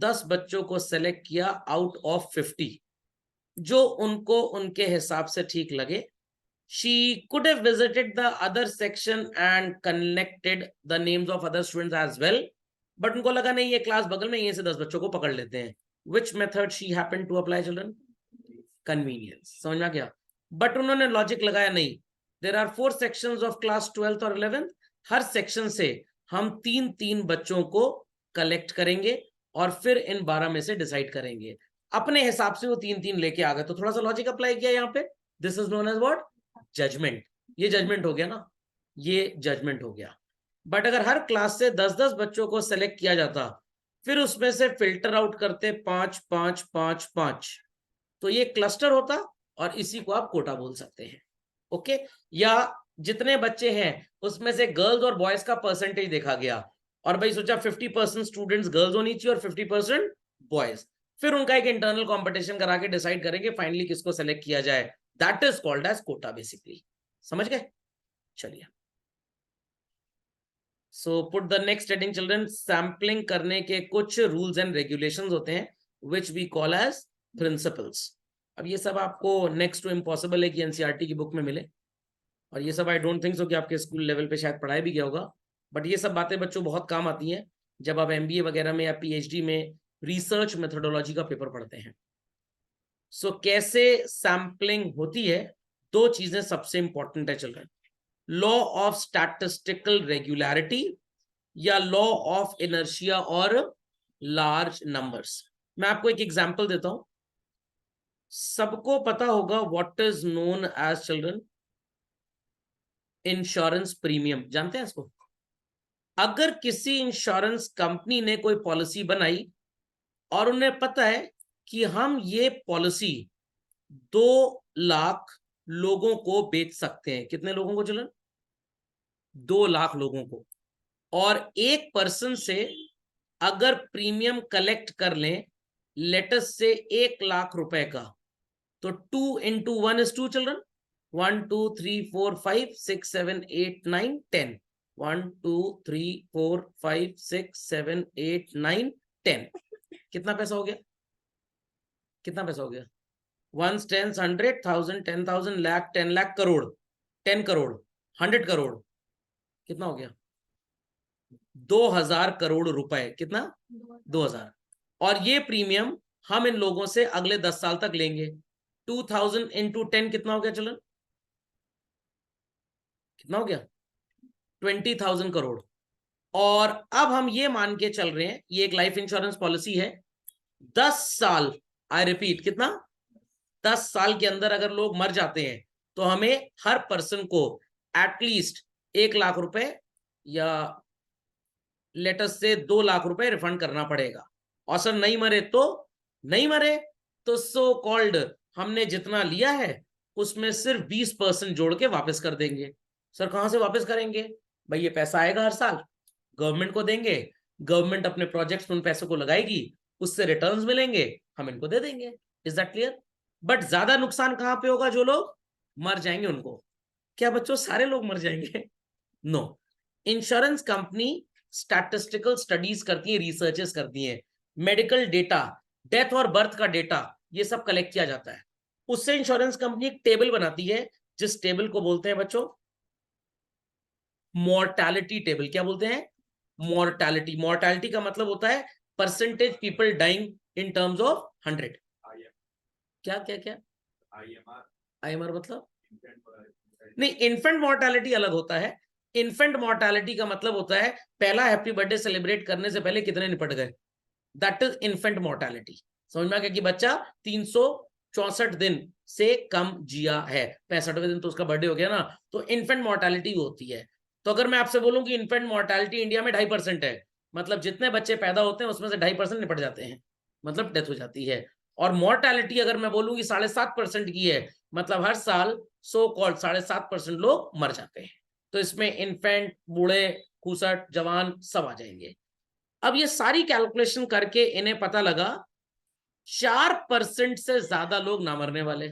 Speaker 1: 10 बच्चों को सेलेक्ट किया आउट ऑफ 50, जो उनको उनके हिसाब से ठीक लगे। She could have visited the other section and connected the names of other students as well, but उनको लगा नहीं ये क्लास बगल में, ये से 10 बच्चों को पकड़ लेते हैं। Which method she happened to apply, children? Convenience। समझ में आ गया? बट उन्होंने लॉजिक लगाया नहीं। There are 4 sections of class 12th और 11th, हर सेक्शन से हम 3-3 बच्चों को कलेक्ट करेंगे और फिर इन 12 में से डिसाइड करेंगे। अपने हिसाब से वो 3-3 लेके आ गए, तो थोड़ा सा लॉजिक अप्लाई किया यहाँ पे। This is known as what? Judgment. ये जजमेंट हो गया ना, ये जजमेंट हो गया। बट अगर हर क्लास से 10-10 बच्चों को सेलेक्ट किया जाता, फिर उसमें से फिल्टर आउट करते 5-5-5-5, तो ये क्लस्टर होता और इसी को आप कोटा बोल सकते हैं। ओके? या जितने बच्चे हैं उसमें से गर्ल्स और बॉयज का परसेंटेज देखा गया, और भाई सोचा 50% स्टूडेंट्स गर्ल्स होनी चाहिए और 50% बॉयज, फिर उनका एक इंटरनल कंपटीशन करा के डिसाइड करेंगे फाइनली किसको सेलेक्ट किया जाए। That is called as quota basically. समझ गए? चलिए, so put the next heading children. Sampling करने के कुछ रूल्स एंड रेगुलेशंस होते हैं which we call as principles. अब ये सब आपको नेक्स्ट टू इम्पॉसिबल है कि एनसीईआरटी की बुक में मिले, और ये सब आई डोंट थिंक सो कि आपके स्कूल लेवल पे शायद पढ़ाया भी गया होगा, बट ये सब बातें बच्चों बहुत काम आती हैं जब आप एमबीए वगैरह में या पीएचडी में रिसर्च मेथोडोलॉजी का पेपर पढ़ते हैं। सो कैसे सैम्पलिंग होती है, 2 चीजें सबसे इंपॉर्टेंट है children. Law of statistical regularity या लॉ ऑफ इनर्शिया और लार्ज नंबर्स। मैं आपको एक एग्जांपल देता हूं। सबको पता होगा what is known as children insurance premium, जानते हैं इसको? अगर किसी इंश्योरेंस कंपनी ने कोई पॉलिसी बनाई और उन्हें पता है कि हम ये पॉलिसी 2 लाख लोगों को बेच सकते हैं, कितने लोगों को चिल्ड्रन? 2 लाख लोगों को, और एक पर्सन से अगर प्रीमियम कलेक्ट कर लें लेटस से 1 लाख रुपए का, तो 2 into 1 is 2 चिल्ड्रन। 1 2 3 4 5 6 7 8 9 10, 1 2 3 4 5 6 7 8 9 10। कितना पैसा हो गया? कितना पैसा हो गया? 1 10 100 1000 10,000 लाख 10 लाख करोड़ 10 करोड़ 100 करोड़, कितना हो गया? 2000 करोड़ रुपए। कितना? 2000। और ये प्रीमियम हम इन लोगों से अगले 10 साल तक लेंगे। 2000 into 10 कितना हो गया चलन? कितना हो गया? 20,000 करोड़। और अब हम ये मान के चल रहे हैं, ये एक लाइफ इंश्योरेंस पॉलिसी है, 10 साल आई रिपीट, कितना? 10 साल के अंदर अगर लोग मर जाते हैं तो हमें हर पर्सन को एटलीस्ट 1 लाख रुपए या लेटस से 2 लाख रुपए रिफंड करना पड़ेगा। और सर नहीं मरे तो सो कॉल्ड हमने जितना लिया है उसमें सिर्फ 20% जोड़ के वापस कर देंगे। सर कहां से वापस करेंगे? भाई ये पैसा आएगा हर साल, गवर्नमेंट को देंगे, गवर्नमेंट अपने प्रोजेक्ट्स में उन पैसों को लगाएगी, उससे रिटर्न्स मिलेंगे, हम इनको दे देंगे। Is that clear? बट ज्यादा नुकसान कहां पे होगा? जो लोग मर जाएंगे उनको। क्या बच्चों सारे लोग मर जाएंगे? No. Insurance company statistical studies करती है, रिसर्चेस करती है, मेडिकल डेटा, डेथ और बर्थ का डेटा, ये सब कलेक्ट किया जाता है। उससे इंश्योरेंस कंपनी एक टेबल बनाती है, जिस टेबल को बोलते हैं बच्चों मॉर्टैलिटी टेबल। क्या बोलते हैं? मॉर्टैलिटी। मॉर्टैलिटी का मतलब होता है percentage people dying in terms of 100। क्या क्या क्या? IMR मतलब? नहीं, इन्फेंट मॉर्टैलिटी अलग होता है। इन्फेंट मॉर्टैलिटी का मतलब होता है पहला हैप्पी बर्थडे सेलिब्रेट करने से पहले कितने निपट गए, दैट इज इन्फेंट मॉर्टैलिटी। समझ में आ गया कि बच्चा 364 दिन से कम जिया है, 65वें दिन तो उसका बर्थडे हो गया ना, तो इन्फेंट मॉर्टैलिटी होती है। तो अगर मैं आपसे बोलूं कि इन्फेंट मॉर्टैलिटी इंडिया में 2.5% है, मतलब जितने बच्चे पैदा होते हैं उसमें से 2.5% निपट जाते हैं, मतलब डेथ हो जाती है। और मॉर्टैलिटी अगर मैं बोलूं कि 7.5% की है, मतलब हर साल सो कॉल्ड 7.5% लोग मर जाते हैं। तो इसमें इन्फेंट, बूढ़े, खूसट, जवान सब आ जाएंगे। अब ये सारी कैलकुलेशन करके इन्हें पता लगा 4% से ज्यादा लोग ना मरने वाले।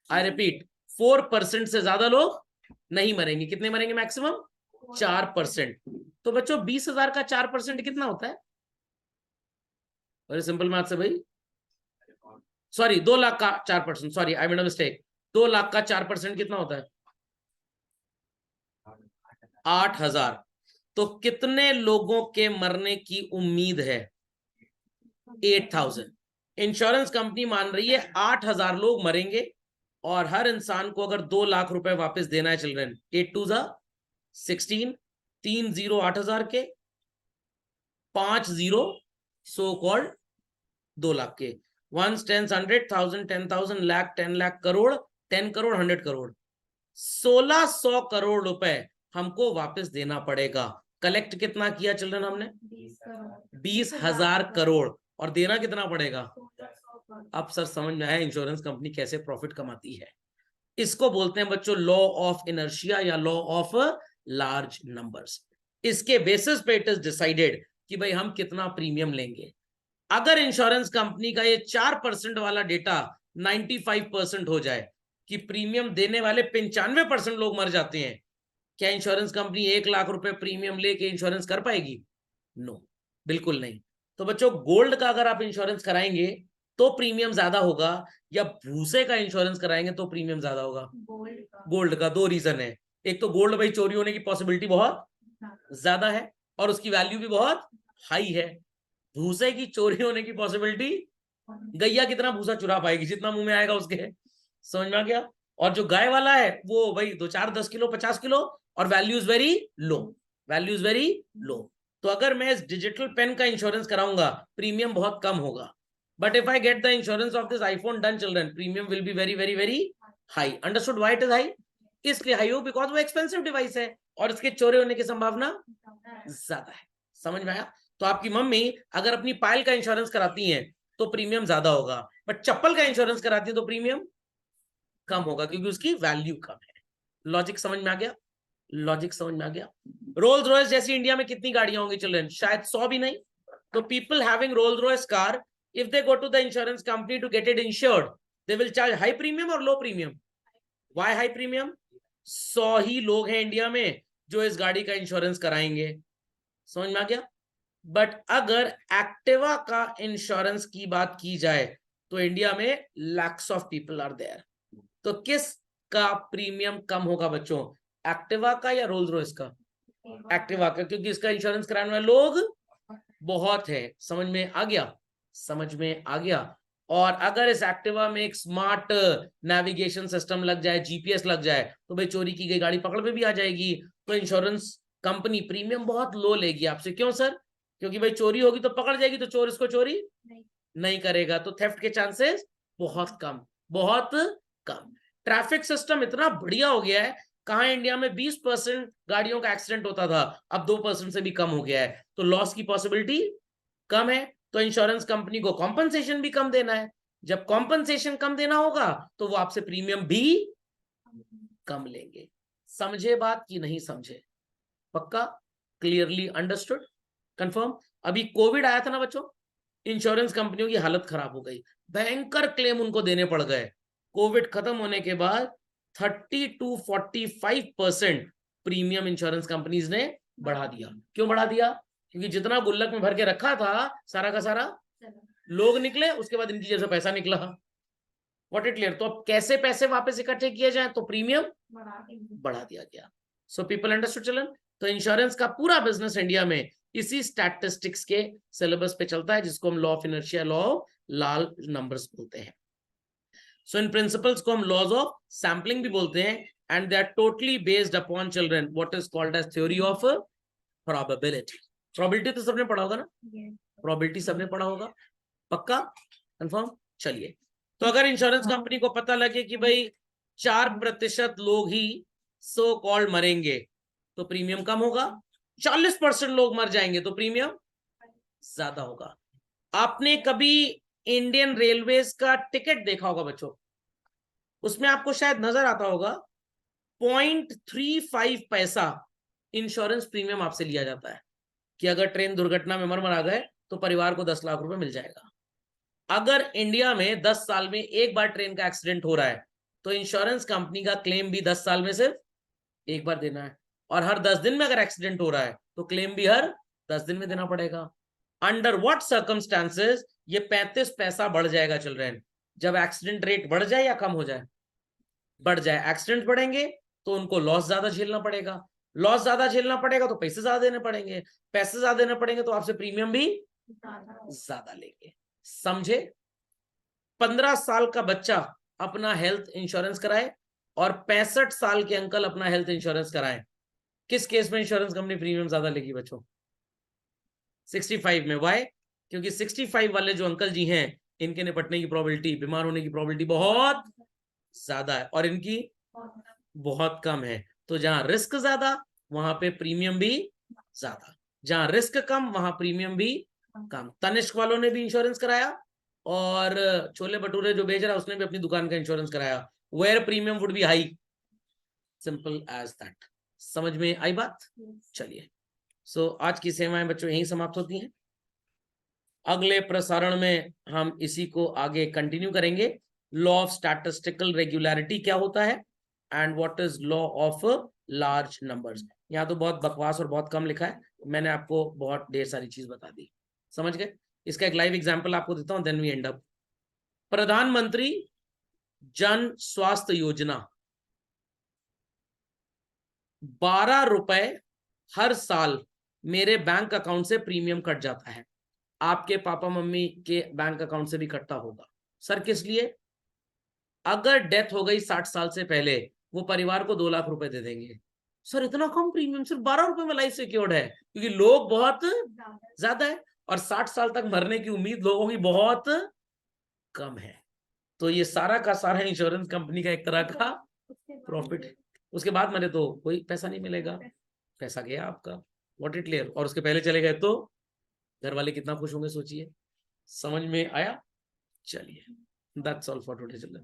Speaker 1: आई रिपीट, 4% से ज्यादा लोग नहीं मरेंगे। कितने मरेंगे मैक्सिमम? 4%। तो बच्चों 20,000 का 4% कितना होता है? वेरी सिंपल मैथ्स है भाई। सॉरी, 2 लाख का 4%, sorry I made a mistake. 2 lakh का 4% कितना होता है? 8,000। तो कितने लोगों के मरने की उम्मीद है? 8,000। इंश्योरेंस कंपनी मान रही है 8,000 लोग मरेंगे, और हर इंसान को अगर 2 लाख रुपए वापस देना है चिल्ड्रन, 8 2 16, 3 0 8,000 के, 5 0 सो कॉल्ड 2 लाख के, 1 10 100 10,000 लाख 10 लाख करोड़ 10 करोड़ 100 करोड़ 1,600 करोड़ रुपए हमको वापस देना पड़ेगा। कलेक्ट कितना किया चिल्ड्रन हमने? 20,000 करोड़। और देना कितना पड़ेगा? अब सर समझ में आया इंश्योरेंस कंपनी कैसे प्रॉफिट कमाती है। इसको बोलते हैं बच्चों लॉ ऑफ इनर्शिया या लॉ ऑफ लार्ज नंबर्स। इसके बेसिस पे इट इज डिसाइडेड कि भाई हम कितना प्रीमियम लेंगे। अगर इंश्योरेंस कंपनी का ये 4% वाला डेटा 95% हो जाए कि प्रीमियम देने वाले 95% लोग मर जाते हैं, क्या इंश्योरेंस कंपनी 1 लाख रुपए प्रीमियम लेके इंश्योरेंस कर पाएगी? नो, बिल्कुल नहीं। तो बच्चों गोल्ड का अगर आप इंश्योरेंस कराएंगे तो प्रीमियम ज्यादा होगा, या भूसे का इंश्योरेंस कराएंगे तो प्रीमियम ज्यादा होगा? गोल्ड का 2 रीजन है। एक तो गोल्ड भाई चोरी होने की पॉसिबिलिटी बहुत ज्यादा है और उसकी वैल्यू भी बहुत हाई है। भूसे की चोरी होने की पॉसिबिलिटी, गैया कितना भूसा चुरा पाएगी, जितना मुंह में आएगा उसके। समझ में आ गया? और जो गाय वाला है वो भाई 2 4 10 किलो 50 किलो, और value is very low, value is very low. तो अगर मैं इस डिजिटल पेन का इंश्योरेंस कराऊंगा प्रीमियम बहुत कम होगा, but if I get the insurance of this iPhone done children, premium will be very very very high. Understood why it is high? इसलिए हाई हो बिकॉज वो एक्सपेंसिव डिवाइस है और इसके चोरी होने की संभावना ज्यादा है। समझ में आया? तो आपकी मम्मी अगर अपनी पायल का इंश्योरेंस कराती हैं तो प्रीमियम ज्यादा होगा, बट चप्पल का इंश्योरेंस कराती है तो प्रीमियम कम होगा, क्योंकि उसकी वैल्यू कम है। लॉजिक समझ में आ गया? लॉजिक समझ में आ गया? रोल्स रॉयस जैसी इंडिया में कितनी गाड़ियां होंगी चिल्ड्रन? शायद 100 भी नहीं। तो people having Rolls Royce car, if they go to the insurance company to get it insured, they will charge high premium और low premium. Why high premium? 100 ही लोग हैं इंडिया में जो इस गाड़ी का इंश्योरेंस कराएंगे। समझ में आ गया? बट अगर एक्टिवा का इंश्योरेंस की बात की जाए तो इंडिया में lakhs of people are there. तो किस का प्रीमियम कम होगा बच्चों, एक्टिवा का या रोल्स रॉयस का? एक्टिवा का, क्योंकि इसका इंश्योरेंस कराने वाले लोग बहुत है। समझ में आ गया? समझ में आ गया? और अगर इस एक्टिवा में एक स्मार्ट नेविगेशन सिस्टम लग जाए, जीपीएस लग जाए, तो भाई चोरी की गई गाड़ी पकड़ में भी आ जाएगी। तो इंश्योरेंस कंपनी प्रीमियम बहुत लो लेगी आपसे। क्यों सर? क्योंकि भाई चोरी होगी तो पकड़ जाएगी, तो चोर इसको चोरी नहीं करेगा तो थेफ्ट के चांसेस बहुत कम, बहुत कम। ट्रैफिक सिस्टम इतना बढ़िया हो गया है, कहाँ इंडिया में 20% गाड़ियों का एक्सीडेंट होता था, अब 2% से भी कम हो गया है, तो लॉस की पॉसिबिलिटी कम है। तो इंश्योरेंस कंपनी को कॉम्पनसेशन भी कम देना है, जब कॉम्पनसेशन कम देना होगा तो वो आपसे प्रीमियम भी कम लेंगे। समझे बात कि नहीं समझे? पक्का? Clearly understood? कंफर्म? अभी कोविड आया था ना बच्चों, इंश्योरेंस कंपनियों की हालत खराब हो गई, भयंकर क्लेम उनको देने पड़ गए। कोविड खत्म होने के बाद 30 to 45% प्रीमियम इंश्योरेंस कंपनीज ने बढ़ा दिया। क्यों बढ़ा दिया? क्योंकि जितना गुल्लक में भर के रखा था सारा का सारा लोग निकले, उसके बाद इनकी जैसे पैसा निकला। What it clear? तो अब कैसे पैसे वापस इकट्ठे किए जाए? तो प्रीमियम बढ़ा दिया गया। So people understood children? तो इंश्योरेंस का पूरा बिजनेस इंडिया में इसी स्टैटिस्टिक्स के सिलेबस पे चलता है, जिसको हम law of inertia, law of Lal numbers बोलते हैं। सो इन प्रिंसिपल्स को हम लॉज ऑफ सैम्पलिंग भी बोलते हैं, and they are totally based upon children what is called as theory of probability. Probability तो सबने पढ़ा होगा ना? प्रोबेबिलिटी सबने पढ़ा होगा, पक्का? कंफर्म? चलिए, तो अगर इंश्योरेंस कंपनी को पता लगे कि भाई 4% लोग ही सो कॉल्ड मरेंगे तो प्रीमियम कम होगा, 40% लोग मर जाएंगे तो प्रीमियम ज्यादा होगा। आपने कभी इंडियन रेलवेज का टिकट देखा होगा बच्चों, उसमें आपको शायद नजर आता होगा 0.35 पैसा इंश्योरेंस प्रीमियम आपसे लिया जाता है कि अगर ट्रेन दुर्घटना में मर गए तो परिवार को 10 लाख रुपए मिल जाएगा। अगर इंडिया में 10 साल में एक बार ट्रेन का एक्सीडेंट हो रहा है तो इंश्योरेंस कंपनी का क्लेम भी 10 साल में सिर्फ एक बार देना है, और हर 10 दिन में अगर एक्सीडेंट हो रहा है तो क्लेम भी हर 10 दिन में देना पड़ेगा। अंडर व्हाट सर्कमस्टांसेस ये 35 पैसा बढ़ जाएगा चिल्ड्रन? जब एक्सीडेंट रेट बढ़ जाए या कम हो जाए? बढ़ जाए। एक्सीडेंट बढ़ेंगे तो उनको लॉस ज्यादा झेलना पड़ेगा, लॉस ज्यादा झेलना पड़ेगा तो पैसे ज्यादा देने पड़ेंगे, पैसे ज्यादा देने पड़ेंगे तो आपसे प्रीमियम भी ज्यादा लेंगे। समझे? 15 साल का बच्चा अपना हेल्थ इंश्योरेंस कराए और 65 साल के अंकल अपना हेल्थ इंश्योरेंस कराएं, किस केस में इंश्योरेंस कंपनी प्रीमियम ज्यादा लेगी बच्चों? 65 में। वाई? क्योंकि 65 वाले जो अंकल जी हैं इनके निपटने की प्रोबेबिलिटी, बीमार होने की प्रोबेबिलिटी बहुत ज्यादा है और इनकी बहुत कम है। तो जहां रिस्क ज्यादा वहां पे प्रीमियम भी ज्यादा, जहां रिस्क कम वहां प्रीमियम भी कम। तनिष्क वालों ने भी इंश्योरेंस कराया और छोले भटूरे जो बेच रहा है उसने भी अपनी दुकान का इंश्योरेंस कराया, where premium would be high. Simple as that. समझ में आई बात? चलिए, सो आज की सेवाएं बच्चों यहीं समाप्त होती हैं। अगले प्रसारण में हम इसी को आगे कंटिन्यू करेंगे। लॉ ऑफ स्टैटिस्टिकल रेगुलरिटी क्या होता है and what is law of large numbers. यहाँ तो बहुत बकवास और बहुत कम लिखा है, मैंने आपको बहुत ढेर सारी चीज बता दी। समझ गए? इसका एक लाइव एग्जांपल आपको देता हूं, देन वी एंड अप। प्रधानमंत्री जन स्वास्थ्य योजना 12 रुपए हर साल मेरे बैंक अकाउंट से प्रीमियम कट जाता है, आपके पापा मम्मी के बैंक अकाउंट से भी कटता होगा। सर किस लिए? अगर डेथ हो गई 60 साल से पहले वो परिवार को 2 लाख रुपए दे देंगे। सर इतना कम प्रीमियम, सिर्फ 12 रुपए में लाइफ सिक्योर्ड है? क्योंकि लोग बहुत ज्यादा है और 60 साल तक मरने की उम्मीद लोगों की बहुत कम है। तो ये सारा का सारा इंश्योरेंस कंपनी का एक तरह का प्रॉफिट है। उसके बाद मरे तो कोई पैसा नहीं मिलेगा, पैसा गया आपका। What it clear? और उसके पहले चले गए तो घर वाले कितना खुश होंगे सोचिए। समझ में आया? चलिए, that's all for today children.